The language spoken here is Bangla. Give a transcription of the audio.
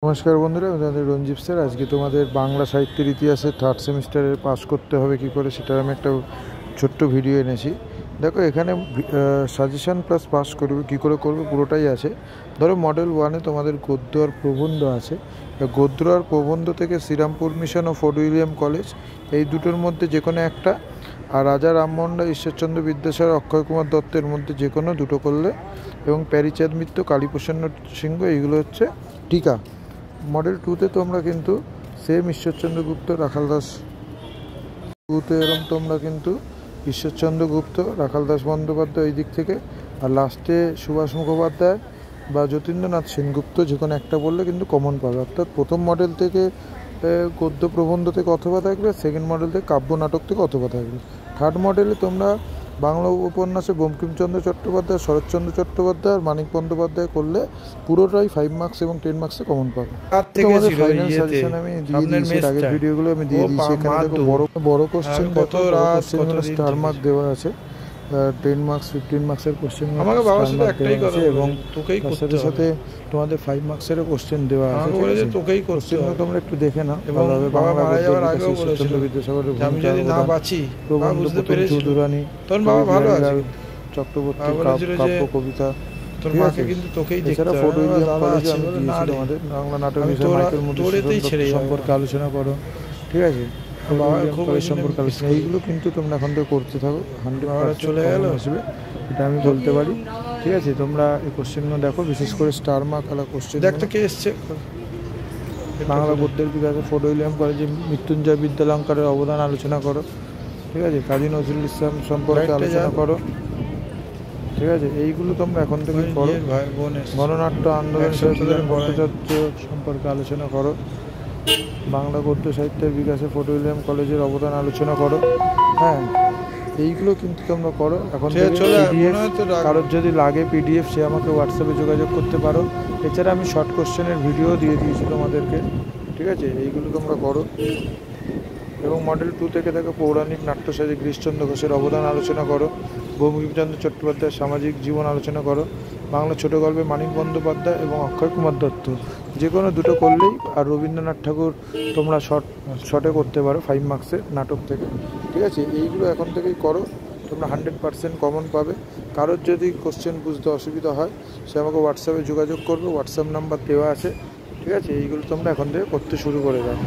নমস্কার বন্ধুরা, আমি তোমাদের রঞ্জিত স্যার। আজকে তোমাদের বাংলা সাহিত্যের ইতিহাসে থার্ড সেমিস্টারে পাস করতে হবে কী করে সেটার আমি একটা ছোট্ট ভিডিও এনেছি। দেখো, এখানে সাজেশান প্লাস পাস করবে কী করে করবে পুরোটাই আছে। ধরো মডেল 1-এ তোমাদের গদ্য আর প্রবন্ধ আছে। গদ্য আর প্রবন্ধ থেকে শ্রীরামপুর মিশন ও ফোর্ট উইলিয়াম কলেজ, এই দুটোর মধ্যে যে কোনো একটা, আর রাজা রামমোহন রায়, ঈশ্বরচন্দ্র বিদ্যাসাগর, অক্ষয় কুমার দত্তের মধ্যে যে কোনো দুটো করলে, এবং প্যারীচাঁদ মিত্র, কালীপ্রসন্ন সিংহ, এইগুলো হচ্ছে টিকা। মডেল 2-তে তোমরা কিন্তু সেম ঈশ্বরচন্দ্র গুপ্ত, রাখাল দাস। 2-তে এরকম তোমরা কিন্তু ঈশ্বরচন্দ্র গুপ্ত, রাখাল দাস বন্দ্যোপাধ্যায় এই দিক থেকে, আর লাস্টে সুভাষ মুখোপাধ্যায় বা যতীন্দ্রনাথ সেনগুপ্ত যে কোনো একটা বললে কিন্তু কমন পাবে। অর্থাৎ প্রথম মডেল থেকে গদ্য প্রবন্ধ থেকে অথবা থাকবে, সেকেন্ড মডেল থেকে কাব্য নাটক থেকে অথবা থাকবে। থার্ড মডেলে তোমরা বাংলা উপন্যাসে বঙ্কিমচন্দ্র চট্টোপাধ্যায়, শরৎচন্দ্র চট্টোপাধ্যায় আর মানিক বন্দ্যোপাধ্যায় করলে পুরোটাই 5 মার্কস এবং 10 মার্কসে কমন পাবে। তোমাদের ফাইনাল সাজেশন আমি দিয়ে দিয়েছি, আগের ভিডিওগুলো আমি দিয়ে দিয়েছি। এখানে দেখো বড় কোশ্চেন, কত স্টার মার্ক দেওয়া আছে। 10 মার্কস 15 মার্কসের কোশ্চেন আমাকে বাবার সাথে একটাই কথা এবং তোকেই সাথে সাথে তোমাদের 5 মার্কসেরও কোশ্চেন দেওয়া আছে। তোকেই করতে হবে, তোমরা একটু দেখে নাও। এবং বাবা মারা যাওয়ার আগেও বলেছিল বিদ্যাসাগরের আমি যদি না বাঁচি, বাবা বুঝতে পেরেছিল চৌধুরানী, তখন বাবা ভালো আছে, চক্রবর্তী কাব্য কবিতা, তোর মাকে কিন্তু তোকেই দেখতে হবে। ফোর্ট উইলিয়াম কলেজে আমি দিয়েছি তোমাদের বাংলা নাটক বিষয় মাইকেল মধুসূদন সম্পর্কে আলোচনা করো, ঠিক আছে? সম্পর্কে আলোচনা, এইগুলো কিন্তু তোমরা এখন থেকে করতে থাকো। 100% চলে গেল আসবে, এটা আমি বলতে পারি, ঠিক আছে? তোমরা এই কোশ্চেনগুলো দেখো, বিশেষ করে স্টার মার্ক আলা কোশ্চেন। একটা কে এসছে বাংলা গদ্যের বিকাশে ফোর্ট উইলিয়াম কলেজে মৃত্যুঞ্জয় বিদ্যালঙ্কারের অবদান আলোচনা করো, ঠিক আছে? কাজী নজরুল ইসলাম সম্পর্কে আলোচনা করো, ঠিক আছে? এইগুলো তোমরা এখন থেকে করো। গণনাট্য আন্দোলন ভট্টাচার্য সম্পর্কে আলোচনা করো। বাংলা গদ্য সাহিত্যের বিকাশে ফোর্ট উইলিয়াম কলেজের অবদান আলোচনা করো। হ্যাঁ, এইগুলো কিন্তু তোমরা করো এখন থেকে। কারোর যদি লাগে পিডিএফ, সে আমাকে হোয়াটসঅ্যাপে যোগাযোগ করতে পারো। এছাড়া আমি শর্ট কোশ্চেনের ভিডিও দিয়ে দিয়েছি তোমাদেরকে, ঠিক আছে? এইগুলো তোমরা করো। এবং মডেল 2 থেকে দেখো পৌরাণিক নাট্যসাজে গিরিশচন্দ্র ঘোষের অবদান আলোচনা করো। বঙ্কিমচন্দ্র চট্টোপাধ্যায়ের সামাজিক জীবন আলোচনা করো। বাংলা ছোটো গল্পে মানিক বন্দ্যোপাধ্যায় এবং অক্ষয় কুমার দত্ত যে কোনো দুটো করলেই, আর রবীন্দ্রনাথ ঠাকুর তোমরা শর্টে করতে পারো 5 মার্কসের নাটক থেকে, ঠিক আছে? এইগুলো এখন থেকেই করো, তোমরা 100% কমন পাবে। কারোর যদি কোশ্চেন বুঝতে অসুবিধা হয়, সে আমাকে হোয়াটসঅ্যাপে যোগাযোগ করবে, হোয়াটসঅ্যাপ নাম্বার দেওয়া আছে, ঠিক আছে? এইগুলো তোমরা এখন থেকে করতে শুরু করে দাও।